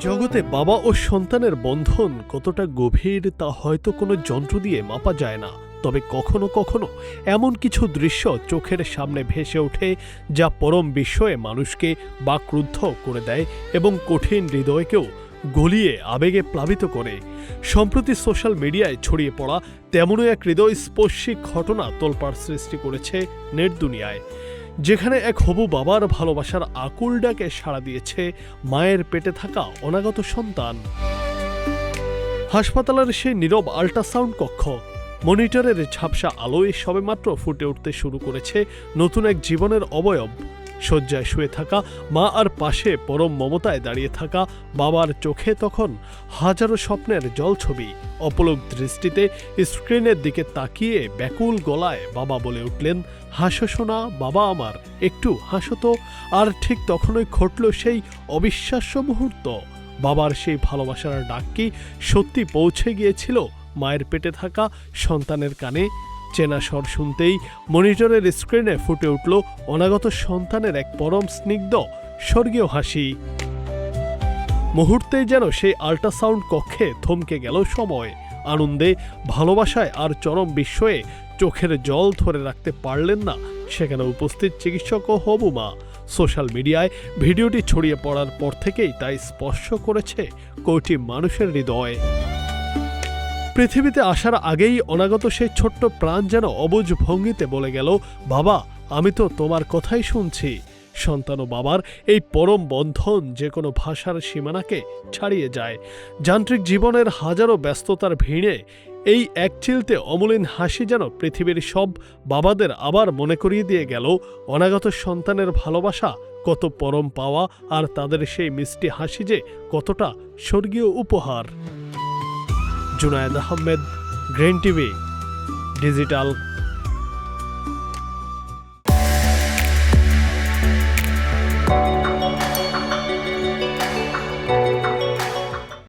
জগতে বাবা ও সন্তানের বন্ধন কতটা গভীর তা হয়তো কোনো যন্ত্র দিয়ে মাপা যায় না। তবে কখনো কখনো এমন কিছু দৃশ্য চোখের সামনে ভেসে ওঠে যা পরম বিস্ময়ে মানুষকে বাকরুদ্ধ করে দেয় এবং কঠিন হৃদয়কেও গলিয়ে আবেগে প্লাবিত করে। সম্প্রতি সোশ্যাল মিডিয়ায় ছড়িয়ে পড়া তেমনই এক হৃদয়স্পর্শী ঘটনা তোলপাড় সৃষ্টি করেছে নেট দুনিয়ায়, যেখানে এক হবু বাবার ভালোবাসার আকুল ডাকে সাড়া দিয়েছে মায়ের পেটে থাকা অনাগত সন্তান। হাসপাতালের সেই নীরব আল্ট্রাসাউন্ড কক্ষ, মনিটরের ঝাপসা আলোয় সবেমাত্র ফুটে উঠতে শুরু করেছে নতুন এক জীবনের অবয়ব। শয্যায় শুয়ে থাকা মা আর পাশে পরম মমতায় দাঁড়িয়ে থাকা বাবার চোখে তখন হাজারো স্বপ্নের জলছবি। অপলক দৃষ্টিতে স্ক্রিনের দিকে তাকিয়ে ব্যাকুল গলায় বাবা বলে উঠলেন, হাসো সোনা বাবা আমার, একটু হাসো তো। আর ঠিক তখনই ঘটল সেই অবিশ্বাস্য মুহূর্ত। বাবার সেই ভালোবাসার ডাক কি সত্যি পৌঁছে গিয়েছিল মায়ের পেটে থাকা সন্তানের কানে? চেনা স্বর শুনতেই মনিটরের স্ক্রিনে ফুটে উঠল অনাগত সন্তানের এক পরম স্নিগ্ধ স্বর্গীয় হাসি। মুহূর্তেই যেন সেই আল্ট্রাসাউন্ড কক্ষে থমকে গেল সময়। আনন্দে, ভালোবাসায় আর চরম বিস্ময়ে চোখের জল ধরে রাখতে পারলেন না সেখানে উপস্থিত চিকিৎসক ও হবু মা। সোশ্যাল মিডিয়ায় ভিডিওটি ছড়িয়ে পড়ার পর থেকেই তাই স্পর্শ করেছে কোটি মানুষের হৃদয়। পৃথিবীতে আসার আগেই অনাগত সেই ছোট্ট প্রাণ যেন অবুঝ ভঙ্গিতে বলে গেল, বাবা আমি তো তোমার কথাই শুনছি। সন্তান ও বাবার এই পরম বন্ধন যে কোনো ভাষার সীমানাকে ছাড়িয়ে যায়। যান্ত্রিক জীবনের হাজারো ব্যস্ততার ভিড়ে এই এক চিলতে অমলিন হাসি যেন পৃথিবীর সব বাবাদের আবার মনে করিয়ে দিয়ে গেল অনাগত সন্তানের ভালোবাসা কত পরম পাওয়া, আর তাদের সেই মিষ্টি হাসি যে কতটা স্বর্গীয় উপহার। Junaid Ahmed, green TV digital.